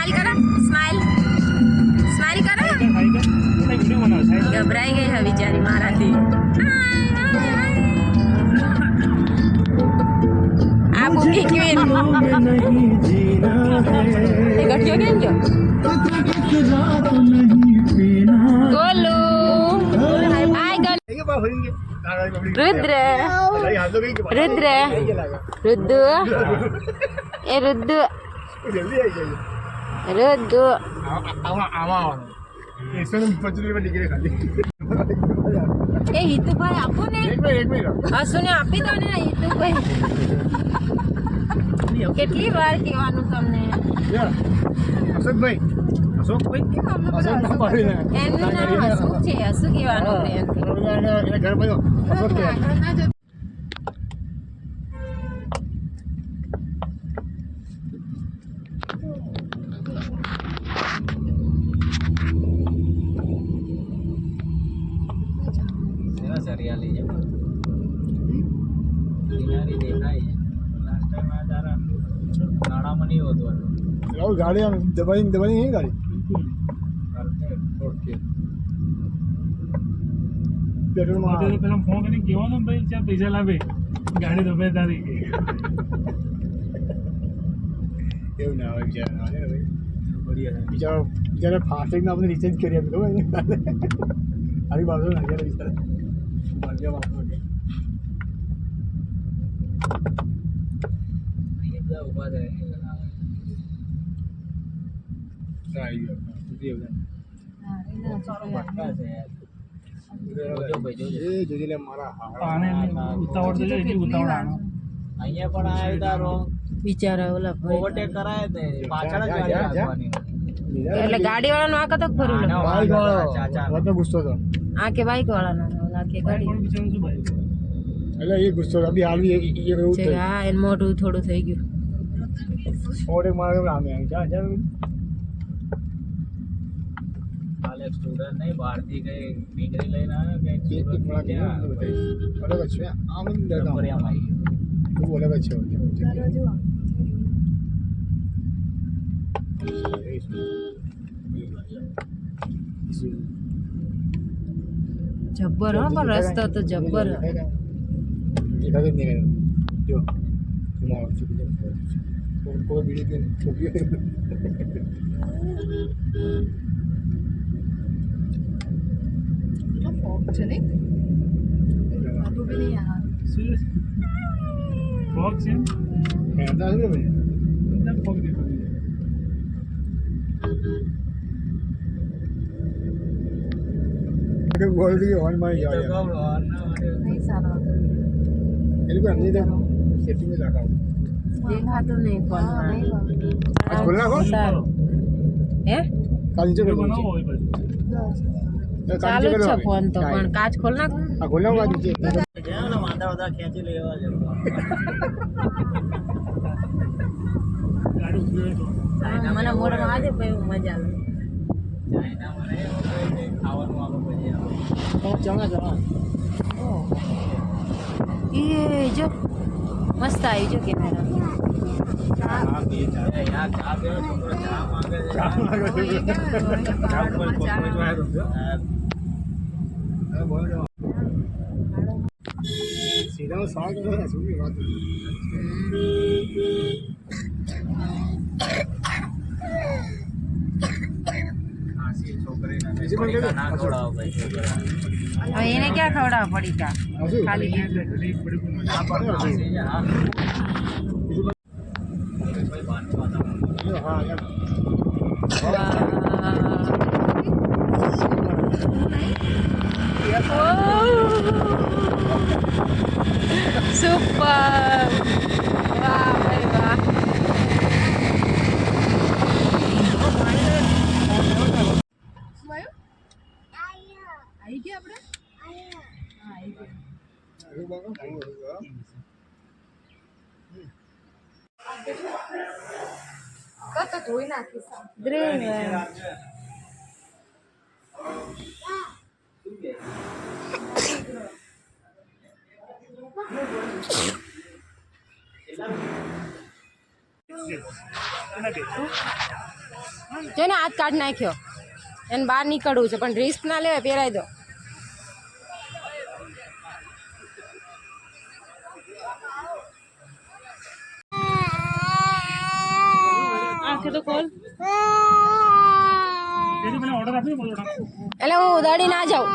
Smile करा, smile smile करा। घबराई गई है बेचारी माराती। आपको की क्वीन ये गठियो केम जो गोलू हाय गोलू रुद्र रुद्र रुद्र ए रुद्र रुद्र ए હિતુભાઈ આપો ને હસુને આપી દો ને હિતુભાઈ કેટલી વાર કહેવાનું તમને અશોકભાઈ એમનું નામ હસુ છે હસુ કહેવાનું પ્રેમથી ઘર બધો અશોક हरियाली है किनारी देखा है लास्ट टाइम आ जा रहा नाड़ा में नहीं होता और गाड़ी दबाई दबाई नहीं गाड़ी ओके पेट्रोल में तो पहले फोन करके केवा ना भाई क्या पैसा लावे गाड़ी दबाई तारी એવું ના આવે બિચારા ના ભાઈ બઢિયા બિચારા બિચારા ફાસ્ટેગ ના આપણે રિચાર્જ કરી આપી દો આવી બાજુ ના ગયા બિચારા ભાગ્ય વાપરો કે ये બધા ઊભા રહે આવી ગયો સુધી ભટકા છે યાર જોજો ભાઈ જોજો એ જોજે લે મારા આને ઉતાવળ તો એટલી ઉતાવળ આનો અહીંયા પણ આવ્યો તારો બિચારા ઓલા ભાઈ ઓવરટેક કરાય તે પાછળ જ ગાડી રાખવાની એટલે ગાડી વાળાનો આ કતક ફરું બાઈક વાળો ચાચા વધુ ગુસ્સો તો આ કે બાઈક વાળાનો ઓલા કે ગાડી પણ બિચારું શું ભાઈ એટલે એ ગુસ્સો અભી હાલવી એવું છે થઈ હા એન મોઢું થોડું થઈ ગયું ઓડે મારે રામે આવી જા જા હાલ એક સ્ટુડન્ટ નહીં બહારથી કઈ ડિગ્રી લઈને આવ્યો કે એક મળા કે અલગ છે આમ દેતા નંબરિયામાં આવી બહુ અલગ છે જબ્બર હો પણ રસ્તો તો જબ્બર એકાદ જ નહીં જો તમારો કોઈ બીડી છોકરીઓ ફોગ છે કહેતા છે ભાઈ એકદમ ફોગ દેખો કે ગોલ્ડી હોન માં જાય નહીં સારો એ લોકો અંદર સેટિંગ में लगा દેખાતું નહીં ફોનમાં आज खोलना को સારું હે काल नीचे कर બનાવો હોય પછી ચાલુ જ છે ફોન તો પણ કાચ ખોલ નાખ आ खोलना हुआ नीचे વાંધા બધા ખેંચી લેવા જેવું ગાડી ઉભી હોય તો મને મોઢામાં આજે પછી મજા આવે ચાઇનામાં નહીં ખાવાનું આવે પછી ચણા ચણા એ જો મસ્ત આવી જો કેમેરા ચા પી ચા યાર ચા પીવો છોકરો ચા માંગે છે ચા માંગે છે. ચા ઉપર કોકરેજ વાળો सीधा साग है सुनी बात ખાસી છોકરીને પડીકા ના ખવડાવો ભાઈ છોકરા હવે એને ક્યાં ખવડાવવા પડી કા ખાલી ના પણ ખાસી છે હા ભાઈ બાનું વાતાવરણ हाँ यार સુપર વાહ ભાઈ વાહ આવી ગયા આપણે તો ધોઈ નાખીશ Yes. જેને હાથ કાઢ નાખ્યો એને બહાર નીકળવું છે પણ રિસ્ક ના લેવાય પહેરાઈ દો એની મને ઓર્ડર આપ્યો બોલો એટલે હું ઉદાડી ના જાઉં